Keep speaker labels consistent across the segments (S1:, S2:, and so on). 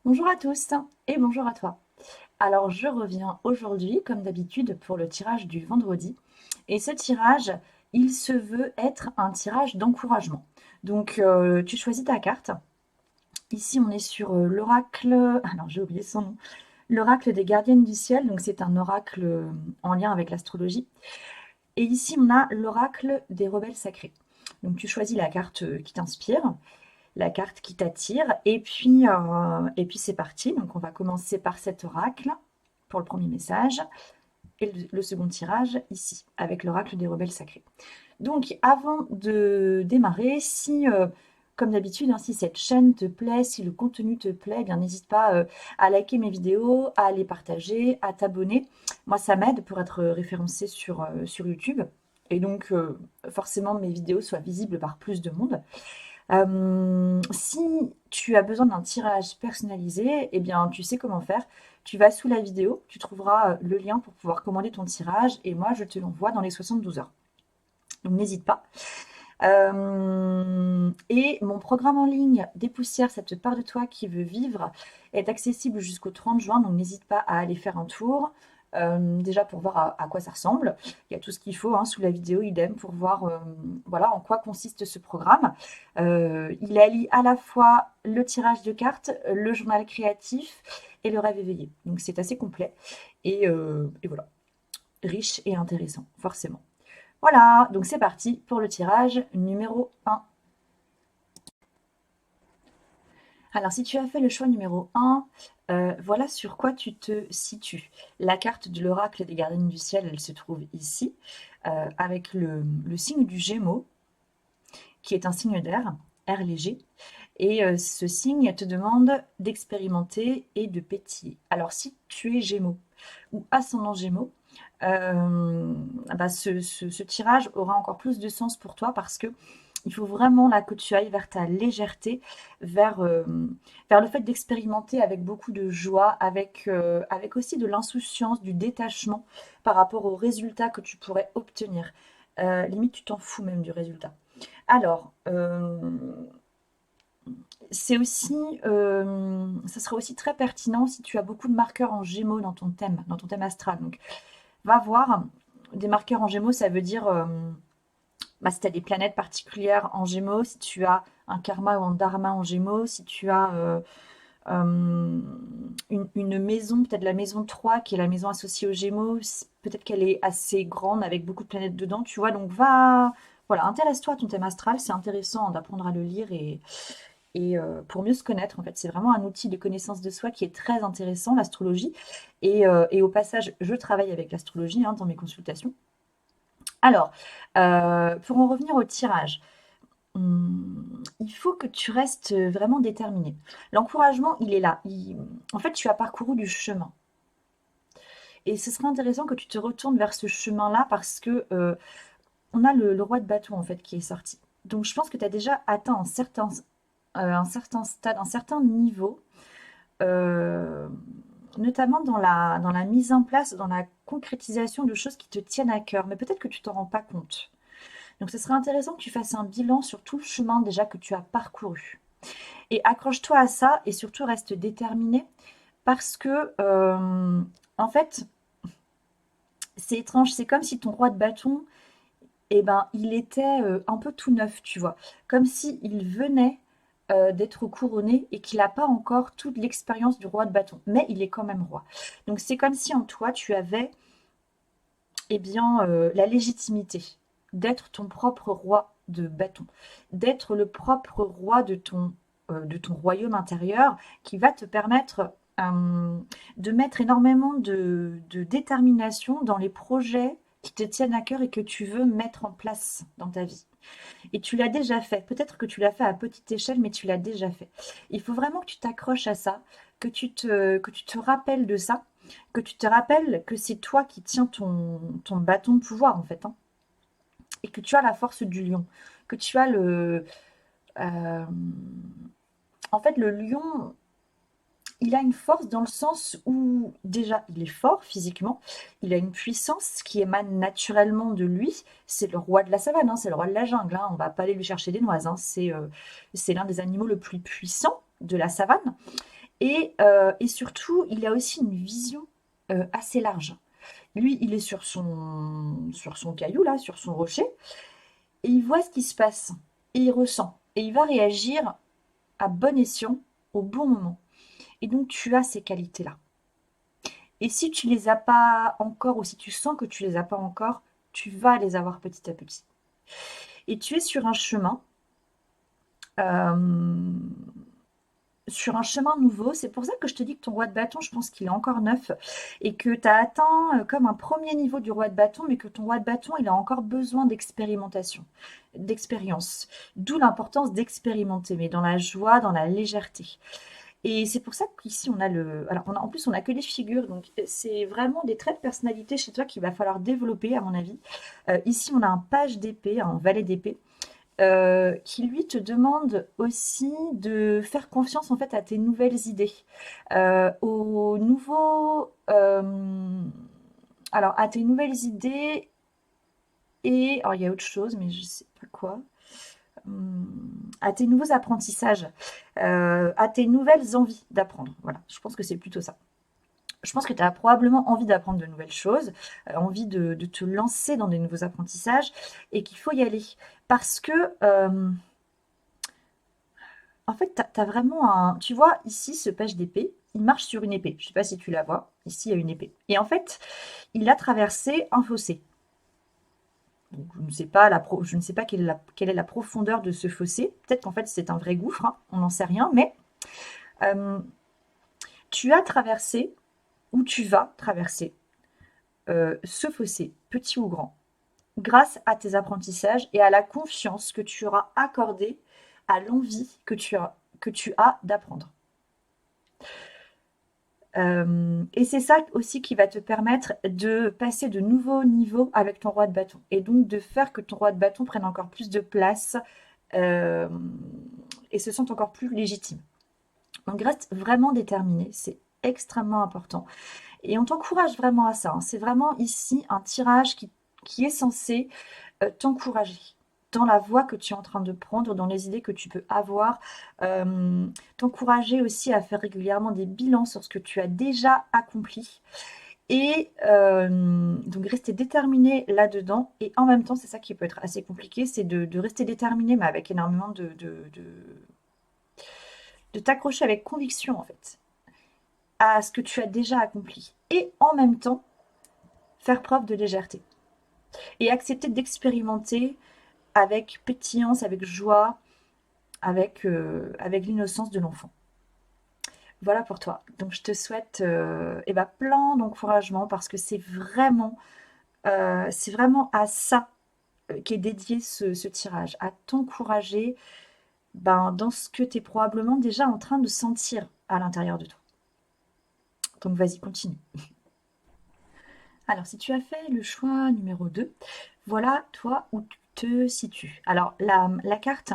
S1: Bonjour à tous et bonjour à toi. Alors je reviens aujourd'hui comme d'habitude pour le tirage du vendredi et ce tirage, il se veut être un tirage d'encouragement. Donc tu choisis ta carte. Ici on est sur l'oracle, alors j'ai oublié son nom, l'oracle des gardiennes du ciel, donc c'est un oracle en lien avec l'astrologie. Et ici on a l'oracle des rebelles sacrés. Donc tu choisis la carte qui t'inspire, la carte qui t'attire. Et puis c'est parti. Donc on va commencer par cet oracle pour le premier message et le second tirage ici avec l'oracle des rebelles sacrés. Donc avant de démarrer, si comme d'habitude, hein, si cette chaîne te plaît, si le contenu te plaît, eh bien n'hésite pas à liker mes vidéos, à les partager, à t'abonner. Moi, ça m'aide pour être référencé sur YouTube. Et donc, forcément, mes vidéos soient visibles par plus de monde. Si tu as besoin d'un tirage personnalisé, eh bien, tu sais comment faire. Tu vas sous la vidéo, tu trouveras le lien pour pouvoir commander ton tirage et moi, je te l'envoie dans les 72 heures. Donc, n'hésite pas. Et mon programme en ligne Dépoussière cette part de toi qui veut vivre est accessible jusqu'au 30 juin, donc n'hésite pas à aller faire un tour. Déjà pour voir à quoi ça ressemble. Il y a tout ce qu'il faut hein, sous la vidéo, idem, pour voir voilà, en quoi consiste ce programme. Il allie à la fois le tirage de cartes, le journal créatif et le rêve éveillé. Donc c'est assez complet et voilà, riche et intéressant, forcément. Voilà, donc c'est parti pour le tirage numéro 1. Alors si tu as fait le choix numéro 1, voilà sur quoi tu te situes. La carte de l'oracle des gardiennes du ciel, elle se trouve ici, avec le signe du Gémeaux, qui est un signe d'air, air léger. Et ce signe te demande d'expérimenter et de pétiller. Alors si tu es Gémeaux ou ascendant Gémeaux, ce tirage aura encore plus de sens pour toi parce que il faut vraiment là que tu ailles vers ta légèreté, vers le fait d'expérimenter avec beaucoup de joie, avec aussi de l'insouciance, du détachement par rapport aux résultats que tu pourrais obtenir. Limite, tu t'en fous même du résultat. Alors, c'est aussi, ça sera aussi très pertinent si tu as beaucoup de marqueurs en Gémeaux dans ton thème astral. Donc, va voir des marqueurs en Gémeaux, ça veut dire si tu as des planètes particulières en Gémeaux, si tu as un karma ou un dharma en Gémeaux, si tu as une maison, peut-être la maison 3 qui est la maison associée aux Gémeaux, peut-être qu'elle est assez grande avec beaucoup de planètes dedans, tu vois. Donc, voilà, intéresse-toi à ton thème astral, c'est intéressant d'apprendre à le lire et pour mieux se connaître, en fait, c'est vraiment un outil de connaissance de soi qui est très intéressant, l'astrologie. Et au passage, je travaille avec l'astrologie hein, dans mes consultations. Alors, pour en revenir au tirage, il faut que tu restes vraiment déterminé. L'encouragement, il est là. En fait, tu as parcouru du chemin. Et ce serait intéressant que tu te retournes vers ce chemin-là parce que on a le roi de bâton, en fait, qui est sorti. Donc, je pense que tu as déjà atteint un certain stade, un certain niveau, euh, notamment dans la mise en place, dans la concrétisation de choses qui te tiennent à cœur. Mais peut-être que tu t'en rends pas compte. Donc, ce serait intéressant que tu fasses un bilan sur tout le chemin déjà que tu as parcouru. Et accroche-toi à ça et surtout reste déterminé parce que, en fait, c'est étrange. C'est comme si ton roi de bâton, eh ben, il était un peu tout neuf, tu vois. Comme s'il venait d'être couronné et qu'il n'a pas encore toute l'expérience du roi de bâton. Mais il est quand même roi. Donc c'est comme si en toi, tu avais eh bien, la légitimité d'être ton propre roi de bâton, d'être le propre roi de ton royaume intérieur qui va te permettre de mettre énormément de détermination dans les projets qui te tiennent à cœur et que tu veux mettre en place dans ta vie. Et tu l'as déjà fait. Peut-être que tu l'as fait à petite échelle, mais tu l'as déjà fait. Il faut vraiment que tu t'accroches à ça, que tu te rappelles de ça, que tu te rappelles que c'est toi qui tiens ton bâton de pouvoir, en fait, hein, et que tu as la force du lion, que tu as euh, en fait, le lion, il a une force dans le sens où, déjà, il est fort physiquement, il a une puissance qui émane naturellement de lui. C'est le roi de la savane, hein, c'est le roi de la jungle. Hein, on va pas aller lui chercher des noises. Hein, c'est l'un des animaux le plus puissants de la savane. Et surtout, il a aussi une vision assez large. Lui, il est sur son caillou, là, sur son rocher, et il voit ce qui se passe, et il ressent, et il va réagir à bon escient, au bon moment. Et donc, tu as ces qualités-là. Et si tu les as pas encore, ou si tu sens que tu les as pas encore, tu vas les avoir petit à petit. Et tu es euh, sur un chemin nouveau. C'est pour ça que je te dis que ton roi de bâton, je pense qu'il est encore neuf et que tu as atteint comme un premier niveau du roi de bâton, mais que ton roi de bâton, il a encore besoin d'expérimentation, d'expérience. D'où l'importance d'expérimenter, mais dans la joie, dans la légèreté. Et c'est pour ça qu'ici on a le. Alors en plus on a que des figures, donc c'est vraiment des traits de personnalité chez toi qu'il va falloir développer à mon avis. Ici on a un page d'épée, un valet d'épée, qui lui te demande aussi de faire confiance en fait à tes nouvelles idées, aux nouveaux, alors à tes nouvelles idées et alors il y a autre chose, mais je sais pas quoi. À tes nouveaux apprentissages, à tes nouvelles envies d'apprendre. Voilà, je pense que c'est plutôt ça. Je pense que tu as probablement envie d'apprendre de nouvelles choses, envie de te lancer dans des nouveaux apprentissages et qu'il faut y aller. Parce que, en fait, tu as vraiment un. Tu vois, ici, ce page d'épée, il marche sur une épée. Je ne sais pas si tu la vois. Ici, il y a une épée. Et en fait, il a traversé un fossé. Donc, je ne sais pas quelle est la profondeur de ce fossé. Peut-être qu'en fait, c'est un vrai gouffre, hein, on n'en sait rien. Mais euh, tu as traversé, ou tu vas traverser, ce fossé, petit ou grand, grâce à tes apprentissages et à la confiance que tu auras accordée à l'envie que tu as d'apprendre. Et c'est ça aussi qui va te permettre de passer de nouveaux niveaux avec ton roi de bâton. Et donc de faire que ton roi de bâton prenne encore plus de place euh, et se sente encore plus légitime. Donc reste vraiment déterminé, c'est extrêmement important. Et on t'encourage vraiment à ça, hein. C'est vraiment ici un tirage qui est censé t'encourager dans la voie que tu es en train de prendre, dans les idées que tu peux avoir, t'encourager aussi à faire régulièrement des bilans sur ce que tu as déjà accompli. Et donc rester déterminé là-dedans. Et en même temps, c'est ça qui peut être assez compliqué, c'est de rester déterminé, mais avec énormément de t'accrocher avec conviction, en fait, à ce que tu as déjà accompli. Et en même temps, faire preuve de légèreté. Et accepter d'expérimenter avec pétillance, avec joie, avec l'innocence de l'enfant. Voilà pour toi. Donc je te souhaite eh ben, plein d'encouragement parce que c'est vraiment à ça qu'est dédié ce tirage, à t'encourager ben, dans ce que tu es probablement déjà en train de sentir à l'intérieur de toi. Donc vas-y, continue. Alors, si tu as fait le choix numéro 2, voilà toi où tu te situes. Alors, la carte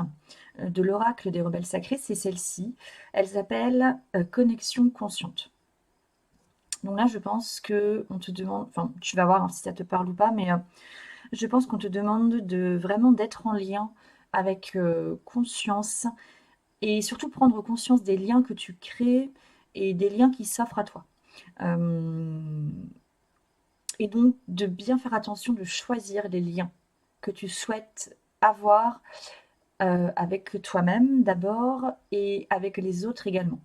S1: de l'oracle des rebelles sacrés, c'est celle-ci. Elle s'appelle Connexion consciente. Donc là, je pense que on te demande, enfin, tu vas voir hein, si ça te parle ou pas, mais je pense qu'on te demande de vraiment d'être en lien avec conscience et surtout prendre conscience des liens que tu crées et des liens qui s'offrent à toi. Euh, Et donc de bien faire attention de choisir les liens que tu souhaites avoir avec toi-même d'abord et avec les autres également.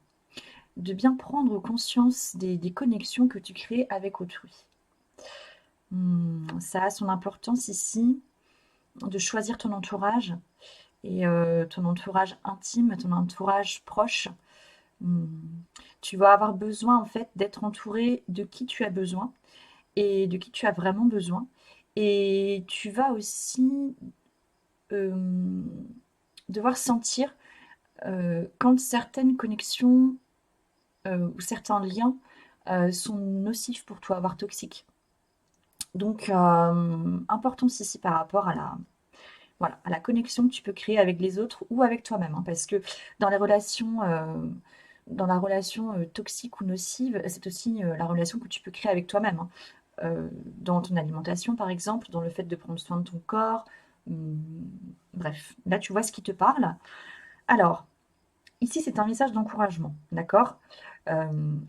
S1: De bien prendre conscience des connexions que tu crées avec autrui. Ça a son importance ici de choisir ton entourage et ton entourage intime, ton entourage proche. Hum, Tu vas avoir besoin en fait d'être entouré de qui tu as besoin et de qui tu as vraiment besoin. Et tu vas aussi euh, devoir sentir quand certaines connexions ou certains liens sont nocifs pour toi, voire toxiques. Donc, importance ici par rapport à voilà, à la connexion que tu peux créer avec les autres ou avec toi-même. Hein, parce que dans les relations, dans la relation toxique ou nocive, c'est aussi la relation que tu peux créer avec toi-même. Hein. Dans ton alimentation, par exemple, dans le fait de prendre soin de ton corps. Bref, là, tu vois ce qui te parle. Alors, Ici, c'est un message d'encouragement, d'accord?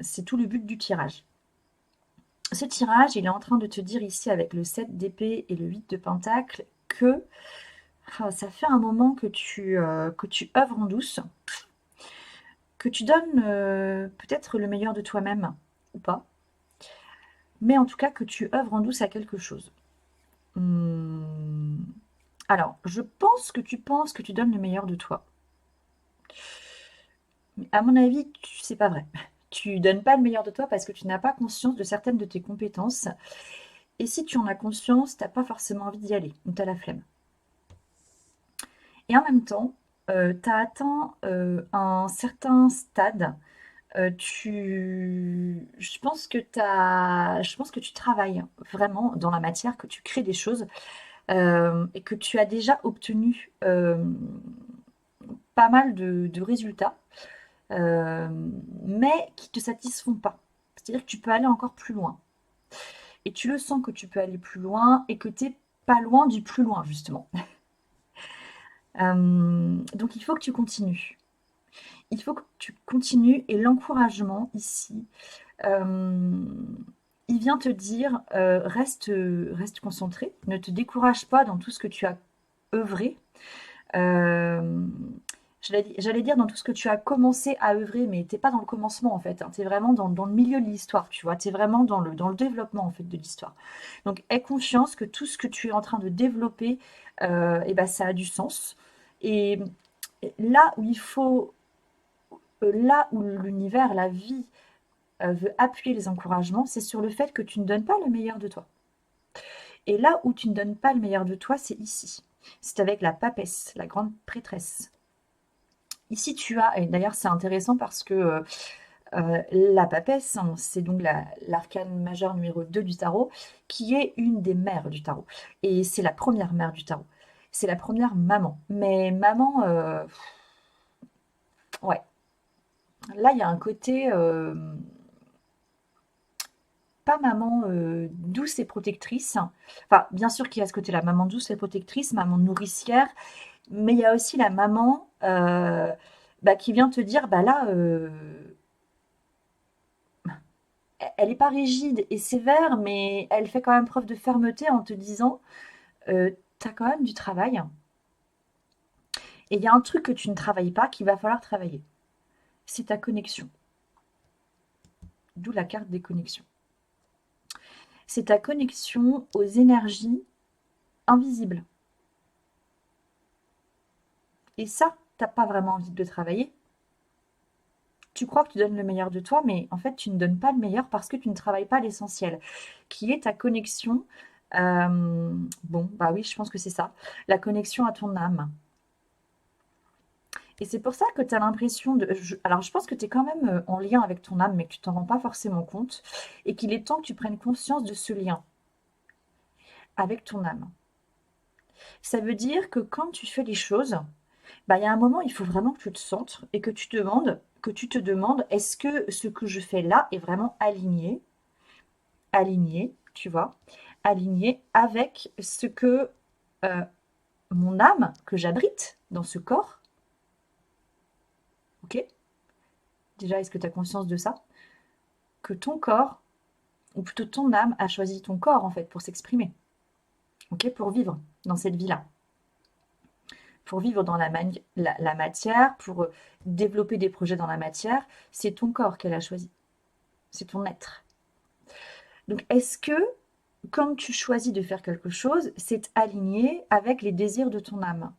S1: C'est tout le but du tirage. Ce tirage, il est en train de te dire ici avec le 7 d'épée et le 8 de pentacle que ça fait un moment que tu œuvres en douce, que tu donnes peut-être le meilleur de toi-même ou pas, mais en tout cas que tu œuvres en douce à quelque chose. Hum, Alors, je pense que tu donnes le meilleur de toi. Mais à mon avis, c'est pas vrai. Tu donnes pas le meilleur de toi parce que tu n'as pas conscience de certaines de tes compétences. Et si tu en as conscience, t'as pas forcément envie d'y aller, ou t'as la flemme. Et en même temps, tu as atteint un certain stade. Je pense que tu travailles vraiment dans la matière, que tu crées des choses et que tu as déjà obtenu pas mal de résultats, euh, mais qui ne te satisfont pas. C'est-à-dire que tu peux aller encore plus loin. Et tu le sens que tu peux aller plus loin et que tu n'es pas loin du plus loin, justement. Donc il faut que tu continues. Il faut que tu continues et l'encouragement ici, euh, il vient te dire reste concentré, ne te décourage pas dans tout ce que tu as œuvré. Euh, J'allais dire dans tout ce que tu as commencé à œuvrer, mais t'es pas dans le commencement en fait, hein. Tu es vraiment dans le milieu de l'histoire, tu vois, tu es vraiment dans le développement en fait de l'histoire. Donc aie conscience que tout ce que tu es en train de développer, et ben, ça a du sens. Et là où il faut, là où l'univers, la vie veut appuyer les encouragements, c'est sur le fait que tu ne donnes pas le meilleur de toi. Et là où tu ne donnes pas le meilleur de toi, c'est ici. C'est avec la papesse, la grande prêtresse. Ici, tu as, et d'ailleurs c'est intéressant parce que la papesse, hein, c'est donc l'arcane majeure numéro 2 du tarot, qui est une des mères du tarot. Et c'est la première mère du tarot. C'est la première maman. Mais maman, ouais, là il y a un côté, pas maman douce et protectrice. Enfin, bien sûr qu'il y a ce côté-là, maman douce et protectrice, maman nourricière, mais il y a aussi la maman bah, qui vient te dire, bah là, elle n'est pas rigide et sévère, mais elle fait quand même preuve de fermeté en te disant, t'as quand même du travail. Et il y a un truc que tu ne travailles pas qu'il va falloir travailler. C'est ta connexion. D'où la carte des connexions. C'est ta connexion aux énergies invisibles. Et ça, t'as pas vraiment envie de le travailler. Tu crois que tu donnes le meilleur de toi, mais en fait, tu ne donnes pas le meilleur parce que tu ne travailles pas l'essentiel, qui est ta connexion. Bon, bah oui, je pense que c'est ça. La connexion à ton âme. Et c'est pour ça que tu as l'impression de... alors, je pense que tu es quand même en lien avec ton âme, mais que tu t'en rends pas forcément compte. Et qu'il est temps que tu prennes conscience de ce lien avec ton âme. Ça veut dire que quand tu fais les choses, bah, il y a un moment, il faut vraiment que tu te centres et que tu te demandes, est-ce que ce que je fais là est vraiment aligné, tu vois, aligné avec ce que euh, mon âme, que j'abrite dans ce corps, ok? Déjà, est-ce que tu as conscience de ça? Que ton corps, ou plutôt ton âme, a choisi ton corps en fait pour s'exprimer, ok? Pour vivre dans cette vie-là, pour vivre dans la matière, pour développer des projets dans la matière, c'est ton corps qu'elle a choisi, c'est ton être. Donc, est-ce que quand tu choisis de faire quelque chose, c'est aligné avec les désirs de ton âme,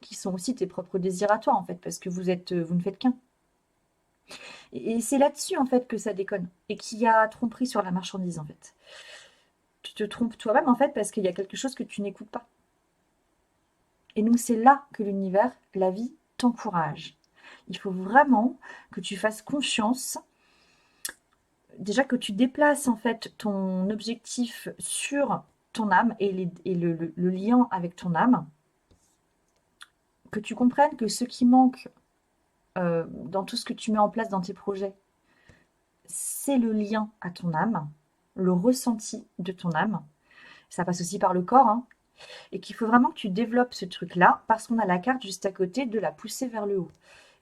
S1: qui sont aussi tes propres désirs à toi, en fait, parce que vous ne faites qu'un. Et c'est là-dessus, en fait, que ça déconne, et qu'il y a tromperie sur la marchandise, en fait. Tu te trompes toi-même, en fait, parce qu'il y a quelque chose que tu n'écoutes pas. Et donc, c'est là que l'univers, la vie, t'encourage. Il faut vraiment que tu fasses confiance, déjà que tu déplaces, en fait, ton objectif sur ton âme et le lien avec ton âme, que tu comprennes que ce qui manque dans tout ce que tu mets en place dans tes projets, c'est le lien à ton âme, le ressenti de ton âme. Ça passe aussi par le corps, hein. et qu'il faut vraiment que tu développes ce truc-là parce qu'on a la carte juste à côté de la pousser vers le haut.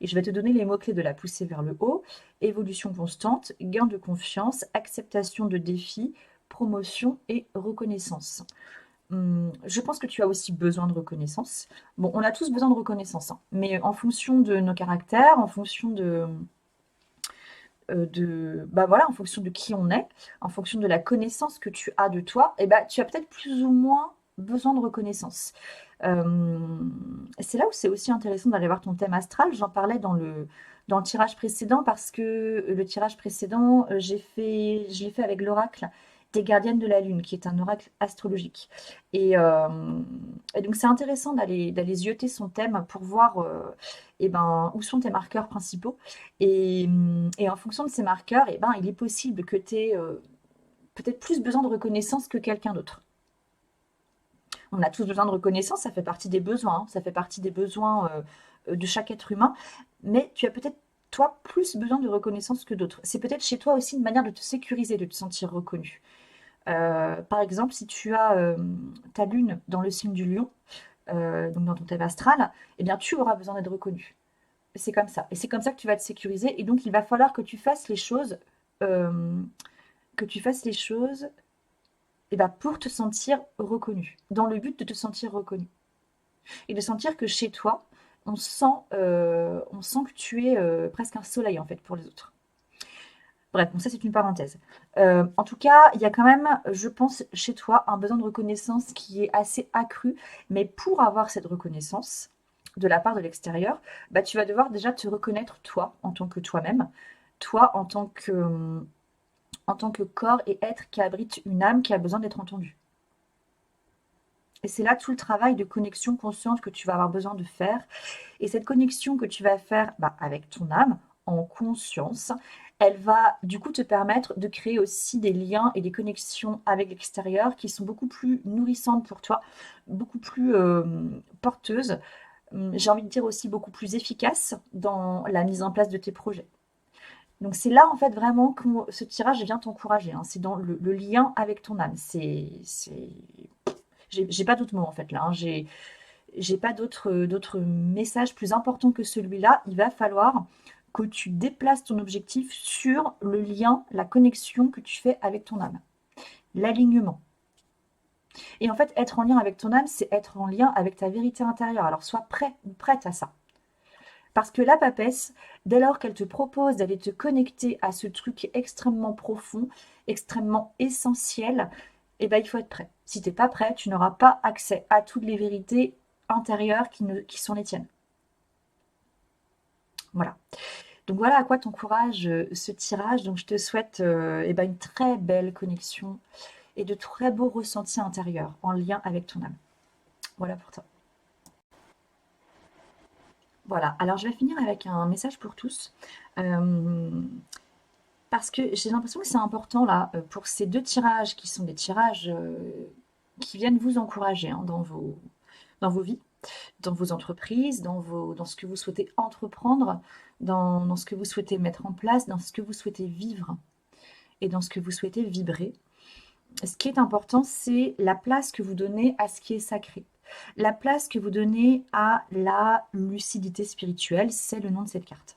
S1: Et je vais te donner les mots-clés de la pousser vers le haut: évolution constante, gain de confiance, acceptation de défis, promotion et reconnaissance. Je pense que tu as aussi besoin de reconnaissance. Bon, on a tous besoin de reconnaissance, hein, mais en fonction de nos caractères, en fonction bah voilà, en fonction de qui on est, en fonction de la connaissance que tu as de toi, et bah, tu as peut-être plus ou moins besoin de reconnaissance. C'est là où c'est aussi intéressant d'aller voir ton thème astral. J'en parlais dans le tirage précédent parce que le tirage précédent, je l'ai fait avec l'oracle des gardiennes de la lune, qui est un oracle astrologique. Et, euh, et donc c'est intéressant d'aller zioter son thème pour voir eh ben, où sont tes marqueurs principaux. Et en fonction de ces marqueurs, eh ben, il est possible que tu aies peut-être plus besoin de reconnaissance que quelqu'un d'autre. On a tous besoin de reconnaissance, ça fait partie des besoins, hein, ça fait partie des besoins de chaque être humain, mais tu as peut-être, toi, plus besoin de reconnaissance que d'autres. C'est peut-être chez toi aussi une manière de te sécuriser, de te sentir reconnu. Par exemple, si tu as ta lune dans le signe du lion, donc dans ton thème astral, eh bien tu auras besoin d'être reconnu. C'est comme ça. Et c'est comme ça que tu vas te sécuriser. Et donc, il va falloir que tu fasses les choses, euh, que tu fasses les choses eh ben, pour te sentir reconnu, dans le but de te sentir reconnu. Et de sentir que chez toi, on sent que tu es presque un soleil, en fait, pour les autres. Bref, bon, ça c'est une parenthèse. En tout cas, il y a quand même, je pense, chez toi, un besoin de reconnaissance qui est assez accru. Mais pour avoir cette reconnaissance de la part de l'extérieur, bah, tu vas devoir déjà te reconnaître toi, en tant que toi-même, toi en tant que corps et être qui abrite une âme qui a besoin d'être entendue. Et c'est là tout le travail de connexion consciente que tu vas avoir besoin de faire. Et cette connexion que tu vas faire bah, avec ton âme, en conscience, elle va du coup te permettre de créer aussi des liens et des connexions avec l'extérieur qui sont beaucoup plus nourrissantes pour toi, beaucoup plus porteuses, j'ai envie de dire aussi beaucoup plus efficaces dans la mise en place de tes projets. Donc c'est là en fait vraiment que ce tirage vient t'encourager, hein. C'est dans le lien avec ton âme. J'ai pas d'autres mots en fait là, hein. J'ai pas d'autres messages plus importants que celui-là. Il va falloir que tu déplaces ton objectif sur le lien, la connexion que tu fais avec ton âme, l'alignement. Et en fait, être en lien avec ton âme, c'est être en lien avec ta vérité intérieure. Alors sois prêt ou prête à ça. Parce que la papesse, dès lors qu'elle te propose d'aller te connecter à ce truc extrêmement profond, extrêmement essentiel, eh ben, il faut être prêt. Si tu n'es pas prêt, tu n'auras pas accès à toutes les vérités intérieures qui sont les tiennes. Voilà. Donc voilà à quoi t'encourage ce tirage. Donc je te souhaite eh ben, une très belle connexion et de très beaux ressentis intérieurs en lien avec ton âme. Voilà pour toi. Voilà, alors je vais finir avec un message pour tous. Euh, Parce que j'ai l'impression que c'est important là, pour ces deux tirages qui sont des tirages qui viennent vous encourager hein, dans vos vies, dans vos entreprises, dans ce que vous souhaitez entreprendre, dans ce que vous souhaitez mettre en place, dans ce que vous souhaitez vivre et dans ce que vous souhaitez vibrer. Ce qui est important, c'est la place que vous donnez à ce qui est sacré. La place que vous donnez à la lucidité spirituelle, c'est le nom de cette carte.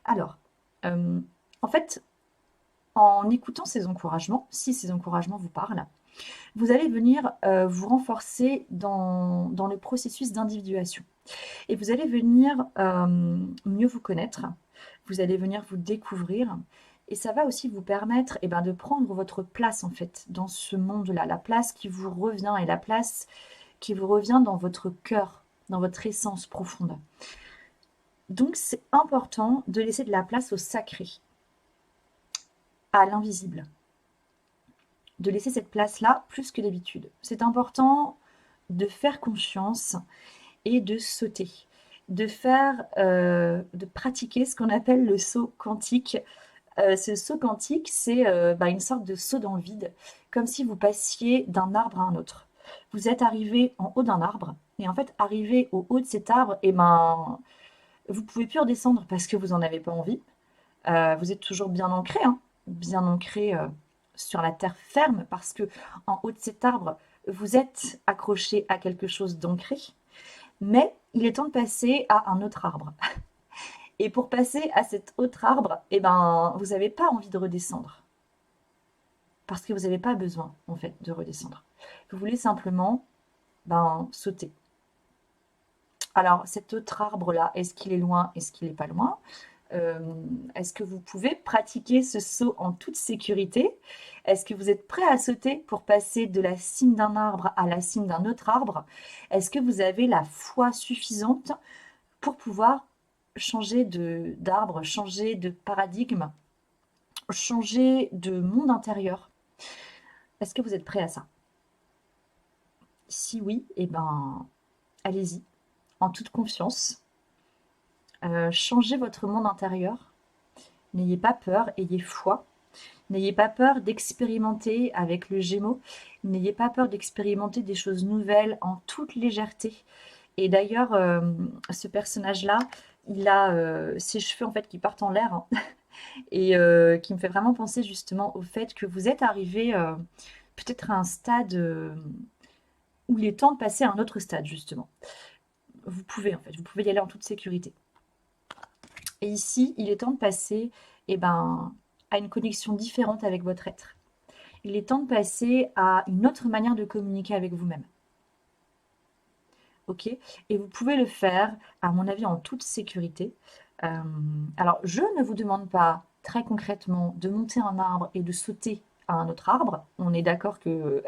S1: Alors, en fait, en écoutant ces encouragements, si ces encouragements vous parlent, vous allez venir vous renforcer dans le processus d'individuation. Et vous allez venir mieux vous connaître, vous allez venir vous découvrir, et ça va aussi vous permettre eh ben, de prendre votre place en fait dans ce monde-là, la place qui vous revient et la place qui vous revient dans votre cœur, dans votre essence profonde. Donc c'est important de laisser de la place au sacré, à l'invisible. De laisser cette place-là plus que d'habitude. C'est important de faire confiance et de sauter, de pratiquer ce qu'on appelle le saut quantique. Ce saut quantique, c'est une sorte de saut dans le vide, comme si vous passiez d'un arbre à un autre. Vous êtes arrivé en haut d'un arbre, et en fait, arrivé au haut de cet arbre, et ben, vous pouvez plus redescendre parce que vous n'en avez pas envie. Vous êtes toujours bien ancré, hein, bien ancré sur la terre ferme, parce que en haut de cet arbre, vous êtes accroché à quelque chose d'ancré, mais il est temps de passer à un autre arbre. Et pour passer à cet autre arbre, eh ben, vous n'avez pas envie de redescendre. Parce que vous n'avez pas besoin, en fait, de redescendre. Vous voulez simplement sauter. Alors, cet autre arbre-là, est-ce qu'il est loin? Est-ce qu'il n'est pas loin? Est-ce que vous pouvez pratiquer ce saut en toute sécurité? Est-ce que vous êtes prêt à sauter pour passer de la cime d'un arbre à la cime d'un autre arbre? Est-ce que vous avez la foi suffisante pour pouvoir changer d'arbre, changer de paradigme, changer de monde intérieur? Est-ce que vous êtes prêt à ça? Si oui, eh ben, allez-y, en toute confiance. Changez votre monde intérieur. N'ayez pas peur, ayez foi. N'ayez pas peur d'expérimenter avec le Gémeaux. N'ayez pas peur d'expérimenter des choses nouvelles en toute légèreté. Et d'ailleurs, ce personnage-là, il a ses cheveux en fait qui partent en l'air, hein, et qui me fait vraiment penser justement au fait que vous êtes arrivé peut-être à un stade où il est temps de passer à un autre stade justement. Vous pouvez en fait, vous pouvez y aller en toute sécurité. Et ici, il est temps de passer à une connexion différente avec votre être. Il est temps de passer à une autre manière de communiquer avec vous-même. Ok? Et vous pouvez le faire, à mon avis, en toute sécurité. Alors, je ne vous demande pas très concrètement de monter un arbre et de sauter à un autre arbre. On est d'accord que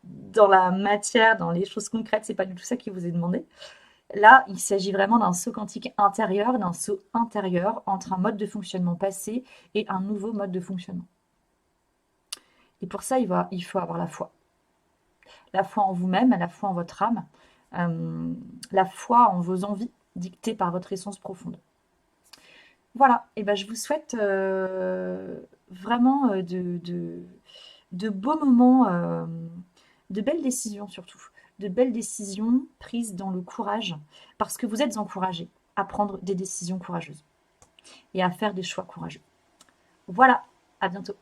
S1: dans la matière, dans les choses concrètes, c'est pas du tout ça qui vous est demandé. Là, il s'agit vraiment d'un saut quantique intérieur, d'un saut intérieur entre un mode de fonctionnement passé et un nouveau mode de fonctionnement. Et pour ça, il faut avoir la foi. La foi en vous-même, la foi en votre âme, la foi en vos envies dictées par votre essence profonde. Voilà, et ben je vous souhaite vraiment de beaux moments, de belles décisions surtout, de belles décisions prises dans le courage, parce que vous êtes encouragés à prendre des décisions courageuses et à faire des choix courageux. Voilà, à bientôt.